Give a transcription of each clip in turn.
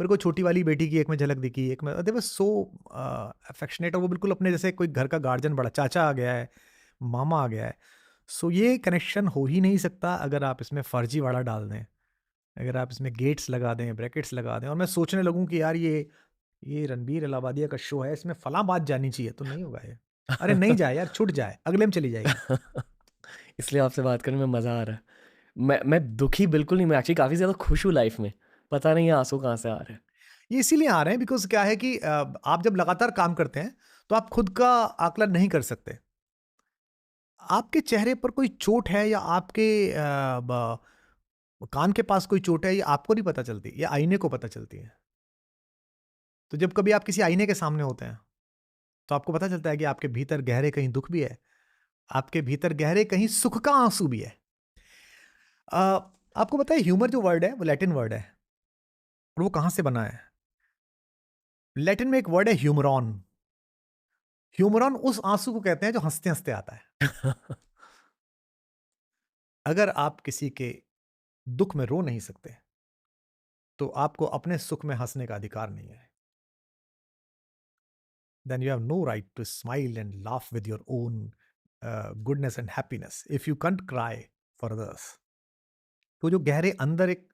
मेरे को छोटी वाली बेटी की एक में झलक दिखी, एक में दे वाज सो अफेक्शनेट, और वो बिल्कुल अपने जैसे कोई घर का गार्जियन, बड़ा चाचा आ गया है, मामा आ गया है। सो ये कनेक्शन हो ही नहीं सकता अगर आप इसमें फर्जीवाड़ा डाल दें, अगर आप इसमें गेट्स लगा दें, ब्रैकेट्स लगा दें, और मैं सोचने लगूँ कि यार ये रणबीर इलाहाबादिया का शो है, इसमें फलाँ बात जानी चाहिए, तो नहीं होगा ये। अरे नहीं जाए यार, छूट जाए, अगले में चली जाएगी। इसलिए आपसे बात करने में मज़ा आ रहा है। मैं दुखी बिल्कुल नहीं, मैं एक्चुअली काफ़ी ज़्यादा खुश हूँ लाइफ़ में। पता नहीं ये आँसू कहाँ से आ रहे हैं। ये इसीलिए आ रहे हैं बिकॉज़ क्या है कि आप जब लगातार काम करते हैं, तो आप खुद का आकलन नहीं कर सकते। आपके चेहरे पर कोई चोट है या आपके कान के पास कोई चोट है, ये आपको नहीं पता चलती, ये आईने को पता चलती है। तो जब कभी आप किसी आईने के सामने होते हैं, तो आपको पता चलता है कि आपके भीतर गहरे कहीं दुख भी है, आपके भीतर गहरे कहीं सुख का आंसू भी है। अ, आपको पता है ह्यूमर जो वर्ड है वो लैटिन वर्ड है, और वो कहाँ से बना है? लैटिन में एक वर्ड है ह्यूमरॉन। ह्यूमरॉन उस आंसू को कहते हैं जो हंसते हंसते आता है। अगर आप किसी के दुख में रो नहीं सकते, तो आपको अपने सुख में हंसने का अधिकार नहीं है। Then you have no right to smile and laugh with your own goodness and happiness if you can't cry for others. तो जो गहरे अंदर एक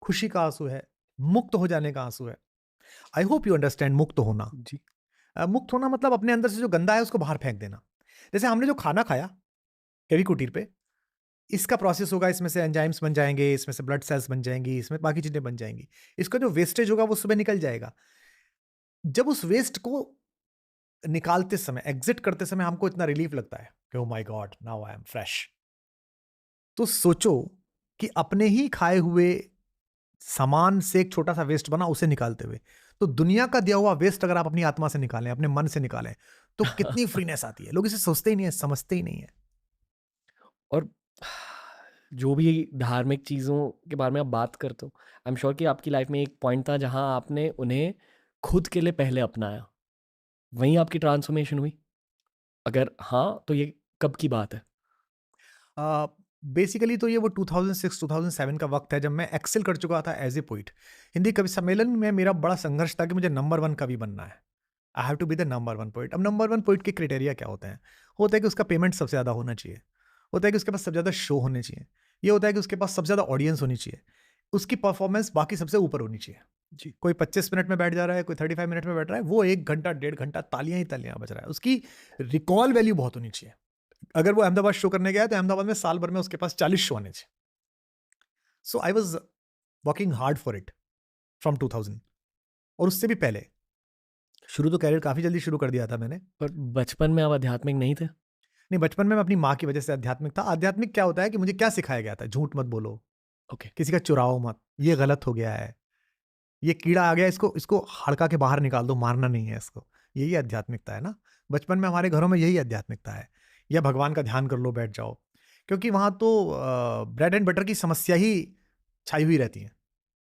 खुशी का आंसू है, मुक्त हो जाने का आंसू है। आई होप यू अंडरस्टैंड मुक्त होना। जी। मुक्त होना मतलब अपने अंदर से जो गंदा है उसको बाहर फेंक देना। जैसे हमने जो खाना खाया कवि कुटीर पे, इसका प्रोसेस होगा, इसमें से एंजाइम्स बन जाएंगे, इसमें से ब्लड सेल्स बन जाएंगी, इसमें बाकी चीजें बन जाएंगी। इसका जो वेस्टेज होगा वो सुबह निकल जाएगा। जब उस वेस्ट को निकालते समय, एग्जिट करते समय हमको इतना रिलीफ लगता है कि oh my God, now I am fresh. तो सोचो कि अपने ही खाए हुए सामान से एक छोटा सा वेस्ट बना, उसे निकालते हुए, तो दुनिया का दिया हुआ वेस्ट अगर आप अपनी आत्मा से निकालें, अपने मन से निकालें, तो कितनी फ्रीनेस आती है। लोग इसे सोचते ही नहीं है, समझते ही नहीं है। और जो भी धार्मिक चीज़ों के बारे में आप बात करते हो, आई एम श्योर कि आपकी लाइफ़ में एक पॉइंट था जहाँ आपने उन्हें खुद के लिए पहले अपनाया। वहीं आपकी ट्रांसफ़ॉर्मेशन हुई? अगर हाँ, तो ये कब की बात है? बेसिकली तो ये वो 2006-2007 का वक्त है जब मैं एक्सेल कर चुका था एज ए पोइट। हिंदी कवि सम्मेलन में मेरा बड़ा संघर्ष था कि मुझे नंबर वन कवि बनना है। I have to be the number one poet. अब नंबर वन पोइट के क्राइटेरिया क्या होते हैं? होता है कि उसका पेमेंट सबसे ज़्यादा होना चाहिए, होता है कि उसके पास सबसे ज़्यादा शो होने चाहिए, ये होता है कि उसके पास सबसे ज़्यादा ऑडियंस होनी चाहिए, उसकी परफॉर्मेंस बाकी सबसे ऊपर होनी चाहिए। जी। कोई 25 मिनट में बैठ जा रहा है, कोई 35 मिनट में बैठ रहा है, वो 1 घंटा 1.5 घंटा तालियां ही तालियां बज रहा है। उसकी रिकॉल वैल्यू बहुत होनी चाहिए। अगर वो अहमदाबाद शो करने गया है, तो अहमदाबाद में साल भर में उसके पास 40 शो आने चाहिए। So I was working hard for it from 2000, और उससे भी पहले शुरू तो कैरियर काफ़ी जल्दी शुरू कर दिया था मैंने। पर बचपन में आप आध्यात्मिक नहीं थे? नहीं, बचपन में मैं अपनी माँ की वजह से आध्यात्मिक था। आध्यात्मिक क्या होता है कि मुझे क्या सिखाया गया था? झूठ मत बोलो, ओके। किसी का चुराओ मत, ये गलत हो गया है, ये कीड़ा आ गया, इसको इसको हड़का के बाहर निकाल दो, मारना नहीं है इसको। यही आध्यात्मिकता है ना। बचपन में हमारे घरों में यही आध्यात्मिकता है। या भगवान का ध्यान कर लो, बैठ जाओ, क्योंकि वहाँ तो ब्रेड एंड बटर की समस्या ही छाई हुई रहती है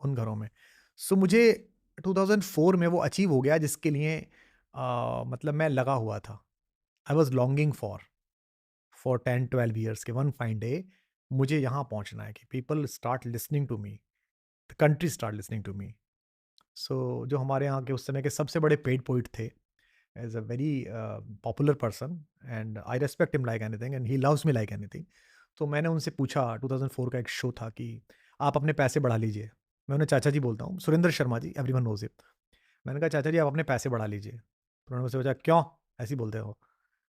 उन घरों में। सो मुझे 2004 में वो अचीव हो गया जिसके लिए मतलब मैं लगा हुआ था। I was longing for 10-12 years के वन फाइन डे मुझे यहाँ पहुँचना है कि people start listening to me, the country start listening to me. So जो हमारे यहाँ के उस समय के सबसे बड़े पेड पोइट थे, as a very popular person, and I respect him like anything and he loves me like anything. तो मैंने उनसे पूछा, 2004 का एक शो था, कि आप अपने पैसे बढ़ा लीजिए। मैं उन्हें चाचा जी बोलता हूँ, Surendra Sharma ji, everyone knows it. मैंने कहा चाचा जी आप अपने पैसे बढ़ा लीजिए। तो उन्होंने मुझसे पूछा क्यों ऐसे ही बोलते हो?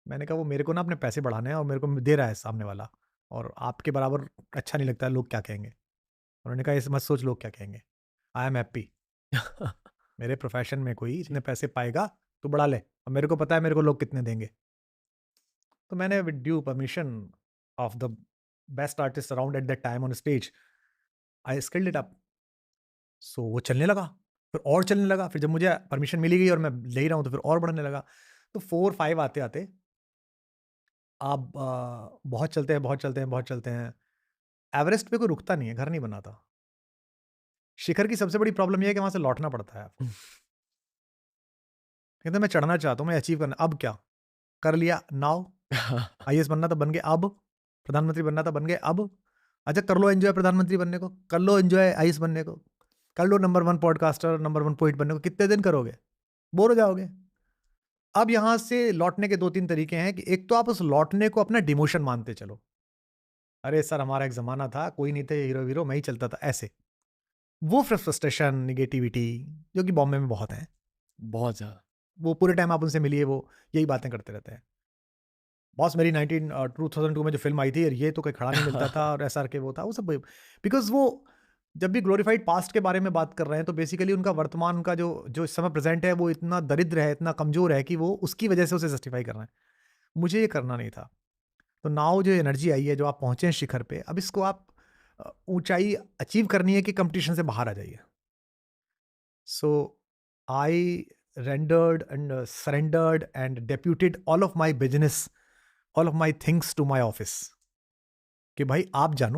मैंने कहा वो मेरे को ना अपने पैसे बढ़ाने हैं और मेरे को दे रहा है सामने वाला, और आपके बराबर अच्छा नहीं लगता है, लोग क्या कहेंगे। उन्होंने कहा ऐसे मत सोच लोग क्या कहेंगे, आई एम हैप्पी। मेरे प्रोफेशन में कोई जी। इतने पैसे पाएगा तो बढ़ा ले, और मेरे को पता है मेरे को लोग कितने देंगे। तो मैंने with due permission of the best artist around at that time on stage, I skilled it up. So वो चलने लगा, फिर और चलने लगा, फिर जब मुझे परमिशन मिली गई और मैं ले ही रहा हूँ तो फिर और बढ़ने लगा। तो 4-5 आते आते आप बहुत चलते हैं, बहुत चलते हैं, बहुत चलते हैं, एवरेस्ट पे कोई रुकता नहीं है, घर नहीं बनाता। शिखर की सबसे बड़ी प्रॉब्लम ये है कि वहां से लौटना पड़ता है आपको। कहते हैं मैं चढ़ना चाहता हूँ, मैं अचीव करना, अब क्या कर लिया नाउ, आईएएस बनना था बन गए, अब प्रधानमंत्री बनना था बन गए, अब अच्छा कर लो एंजॉय प्रधानमंत्री बनने को, कर लो एंजॉय आईएएस बनने को। कर लो नंबर 1 पॉडकास्टर, नंबर 1 पोएट बनने को, कितने दिन करोगे? बोर हो जाओगे। अब यहाँ से लौटने के 2-3 तरीके हैं कि एक तो आप उस लौटने को अपना डिमोशन मानते चलो। अरे सर, हमारा एक ज़माना था, कोई नहीं थे हीरो-वीरो, मैं ही चलता था, ऐसे। वो फ्रस्ट्रेशन, नेगेटिविटी जो कि बॉम्बे में बहुत है। बहुत ज़्यादा। वो पूरे टाइम आप उनसे मिलिए, वो यही बातें करते रहते हैं। बॉस, मेरी 2002 में जो फ़िल्म आई थी, ये तो कोई खड़ा नहीं मिलता था और एसआरके वो था, वो सब बिकॉज़ वो जब भी ग्लोरीफाइड पास्ट के बारे में बात कर रहे हैं, तो बेसिकली उनका वर्तमान का जो जो इस समय प्रेज़ेंट है, वो इतना दरिद्र है, इतना कमज़ोर है कि वो उसकी वजह से उसे जस्टिफ़ाई कर रहे हैं। मुझे ये करना नहीं था। तो नाउ जो एनर्जी आई है, जो आप पहुँचे हैं शिखर पे, अब इसको आप ऊँचाई अचीव करनी है कि कॉम्पिटिशन से बाहर आ जाइए। सो आई rendered and surrendered and deputed all of my business, all of my things to my office कि भाई आप जानो